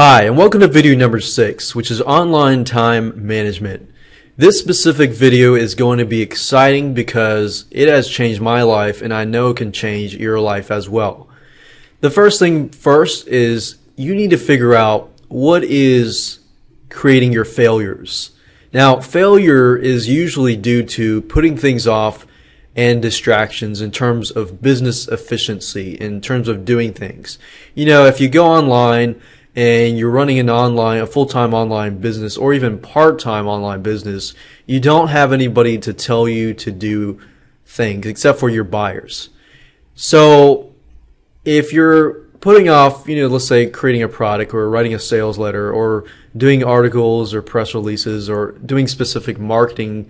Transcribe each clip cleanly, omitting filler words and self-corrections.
Hi, and welcome to video number 6, which is online time management. This specific video is going to be exciting because it has changed my life and I know it can change your life as well. The first thing first is you need to figure out what is creating your failures. Now, failure is usually due to putting things off and distractions in terms of business efficiency, in terms of doing things. You know, if you go online and you're running a full-time online business or even part-time online business, you don't have anybody to tell you to do things except for your buyers. So if you're putting off, let's say creating a product or writing a sales letter or doing articles or press releases or doing specific marketing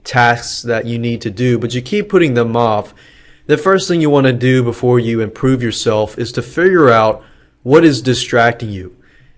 tasks that you need to do, but you keep putting them off, the first thing you want to do before you improve yourself is to figure out what is distracting you.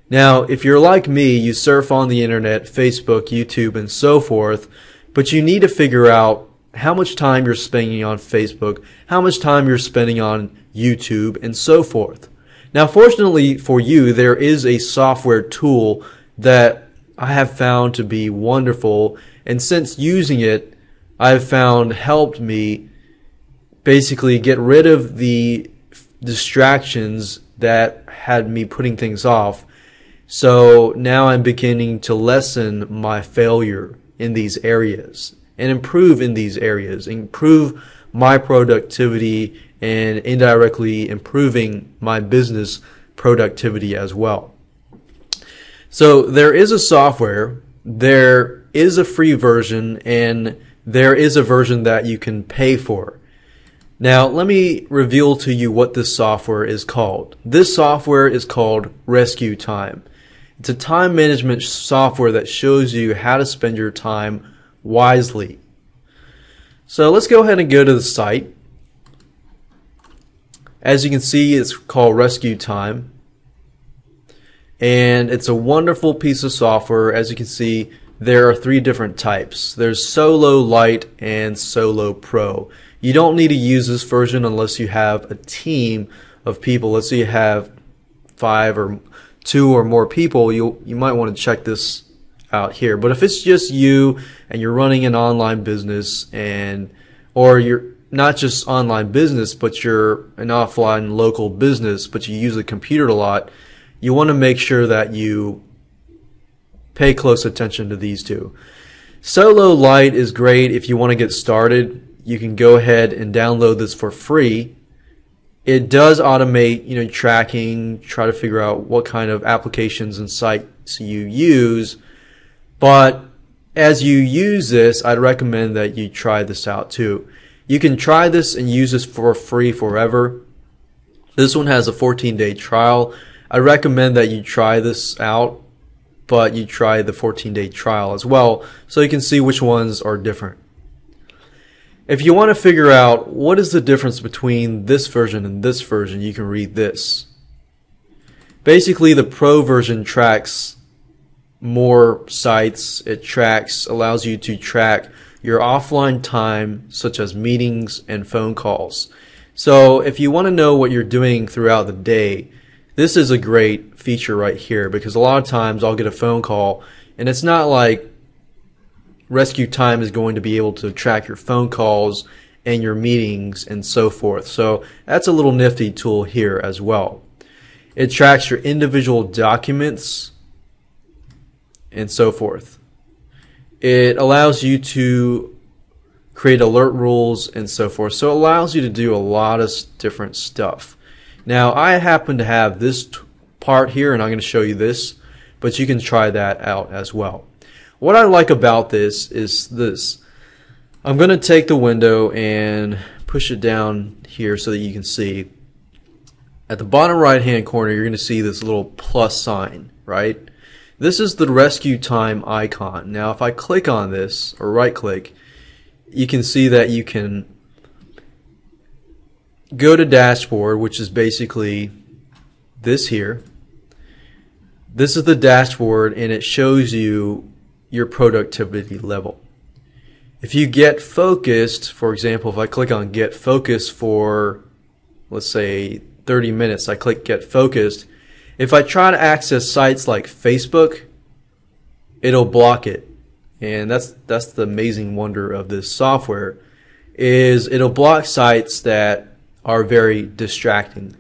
Now, if you're like me, you surf on the internet, Facebook, YouTube, and so forth, but you need to figure out how much time you're spending on Facebook, how much time you're spending on YouTube, and so forth. Now, fortunately for you, there is a software tool that I have found to be wonderful, and since using it, I've found helped me basically get rid of the distractions that had me putting things off. So now I'm beginning to lessen my failure in these areas and improve in these areas, improve my productivity and indirectly improving my business productivity as well. So there is a software, there is a free version, and there is a version that you can pay for. Now, let me reveal to you what this software is called. This software is called Rescue Time. It's a time management software that shows you how to spend your time wisely. So let's go ahead and go to the site. As you can see, it's called Rescue Time. And it's a wonderful piece of software. As you can see, there are 3 different types. There's Solo, Lite, and Solo Pro. You don't need to use this version unless you have a team of people. Let's say you have 5 or 2 or more people, you might want to check this out here. But if it's just you and you're running an online business or you're not just online business, but you're an offline local business, but you use the computer a lot, you want to make sure that you pay close attention to these 2. Solo Lite is great if you want to get started. You can go ahead and download this for free. It does automate, tracking, try to figure out what kind of applications and sites you use. But as you use this, I'd recommend that you try this out too. You can try this and use this for free forever. This one has a 14-day trial. I recommend that you try this out, but you try the 14-day trial as well so you can see which ones are different. If you want to figure out what is the difference between this version and this version, you can read this. Basically, the Pro version tracks more sites. It allows you to track your offline time, such as meetings and phone calls. So if you want to know what you're doing throughout the day, this is a great feature right here, because a lot of times I'll get a phone call and it's not like Rescue Time is going to be able to track your phone calls and your meetings and so forth. So that's a little nifty tool here as well. It tracks your individual documents and so forth. It allows you to create alert rules and so forth. So it allows you to do a lot of different stuff. Now, I happen to have this part here and I'm going to show you this, but you can try that out as well. What I like about this is this. I'm going to take the window and push it down here so that you can see. At the bottom right hand corner, you're going to see this little plus sign, right? This is the Rescue Time icon. Now, if I click on this or right click, you can see that you can go to dashboard, which is basically this here. This is the dashboard and it shows you your productivity level. If you get focused, for example, if I click on get focused for, let's say 30 minutes, I click get focused, If I try to access sites like Facebook, it'll block it. And that's the amazing wonder of this software, is it'll block sites that are very distracting.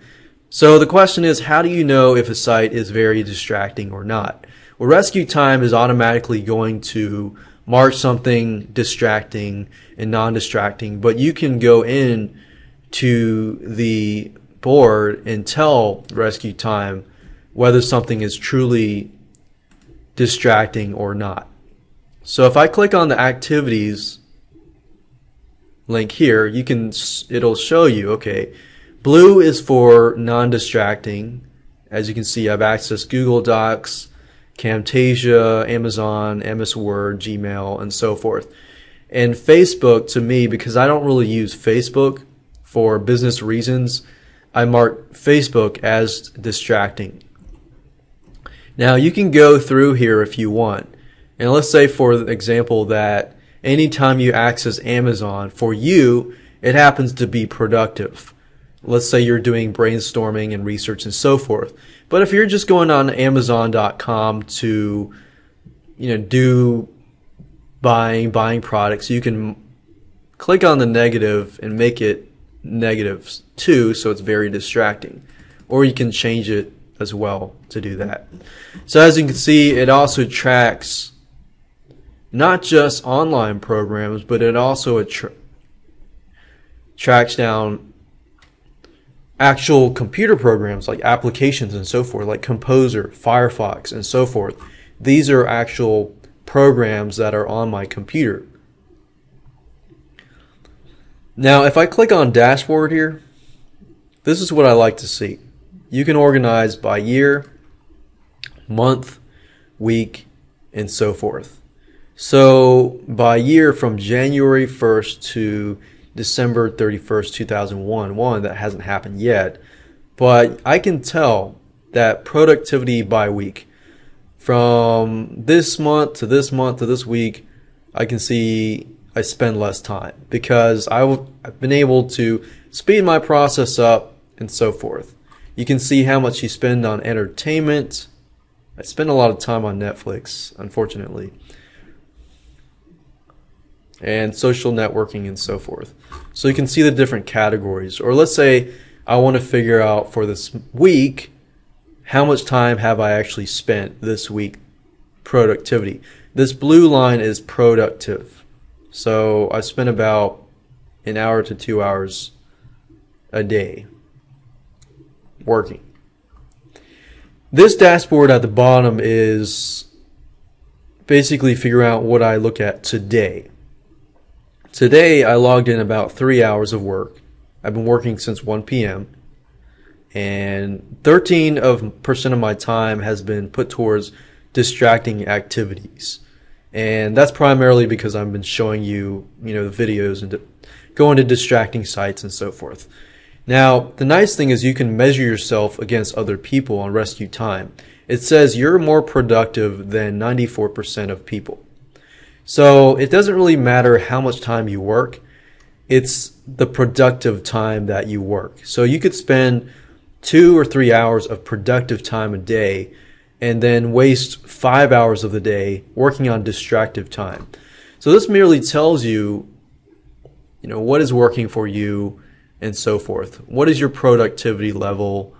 So the question is, how do you know if a site is very distracting or not? Well, Rescue Time is automatically going to mark something distracting and non-distracting, but you can go in to the board and tell Rescue Time whether something is truly distracting or not. So if I click on the activities link here, it'll show you, okay, blue is for non-distracting. As you can see, I've accessed Google Docs, Camtasia, Amazon, MS Word, Gmail, and so forth. And Facebook, to me, because I don't really use Facebook for business reasons, I mark Facebook as distracting. Now you can go through here if you want. And let's say, for example, that anytime you access Amazon, for you, it happens to be productive. Let's say you're doing brainstorming and research and so forth. But if you're just going on Amazon.com to, do buying products, you can click on the negative and make it negative too, so it's very distracting. Or you can change it as well to do that. So as you can see, it also tracks not just online programs, but it also tracks down actual computer programs like applications and so forth, like Composer, Firefox, and so forth. These are actual programs that are on my computer. Now, if I click on Dashboard here, this is what I like to see. You can organize by year, month, week, and so forth. So by year, from January 1st to December 31st, 2001, that hasn't happened yet, but I can tell that productivity by week, from this month to this month to this week, I can see I spend less time because I've been able to speed my process up and so forth. You can see how much you spend on entertainment. I spend a lot of time on Netflix, unfortunately, and social networking and so forth. So you can see the different categories. Or let's say I want to figure out for this week, how much time have I actually spent this week? Productivity. This blue line is productive. So I spent about an hour to 2 hours a day working. This dashboard at the bottom is basically figuring out what I look at today. Today I logged in about 3 hours of work. I've been working since 1 p.m. and 13% of my time has been put towards distracting activities. And that's primarily because I've been showing you, the videos and going to distracting sites and so forth. Now, the nice thing is you can measure yourself against other people on Rescue Time. It says you're more productive than 94% of people. So it doesn't really matter how much time you work. It's the productive time that you work. So you could spend 2 or 3 hours of productive time a day and then waste 5 hours of the day working on distractive time. So this merely tells you, what is working for you and so forth. What is your productivity level,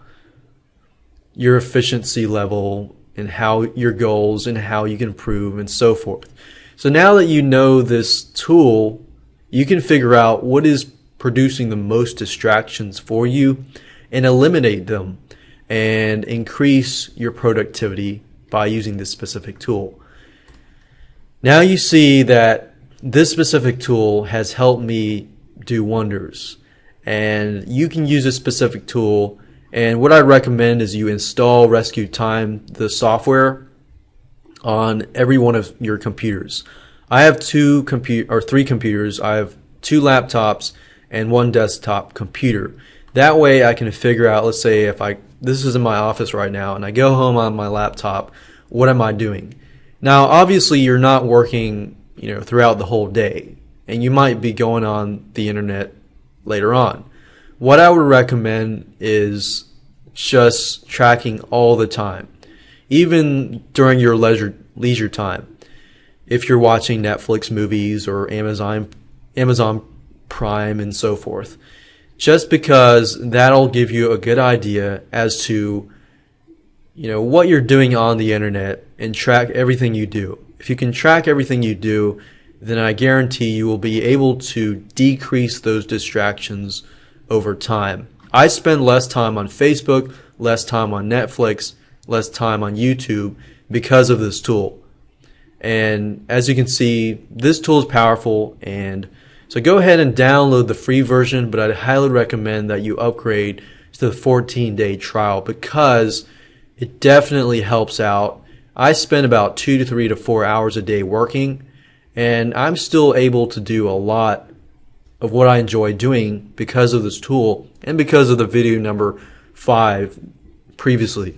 your efficiency level, and how your goals and how you can improve and so forth. So now that you know this tool, you can figure out what is producing the most distractions for you and eliminate them and increase your productivity by using this specific tool. Now you see that this specific tool has helped me do wonders, and you can use this specific tool. And what I recommend is you install Rescue Time, the software, on every one of your computers. I have 3 computers. I have 2 laptops and 1 desktop computer. That way I can figure out, let's say this is in my office right now and I go home on my laptop, what am I doing? Now obviously you're not working, throughout the whole day, and you might be going on the internet later on. What I would recommend is just tracking all the time, even during your leisure time. If you're watching Netflix movies or Amazon Prime and so forth, just because that'll give you a good idea as to what you're doing on the internet and track everything you do. If you can track everything you do, then I guarantee you will be able to decrease those distractions over time. I spend less time on Facebook, less time on Netflix, less time on YouTube because of this tool. And as you can see, this tool is powerful, and so go ahead and download the free version, but I'd highly recommend that you upgrade to the 14-day trial because it definitely helps out. I spend about 2 to 3 to 4 hours a day working, and I'm still able to do a lot of what I enjoy doing because of this tool and because of the video number 5 previously.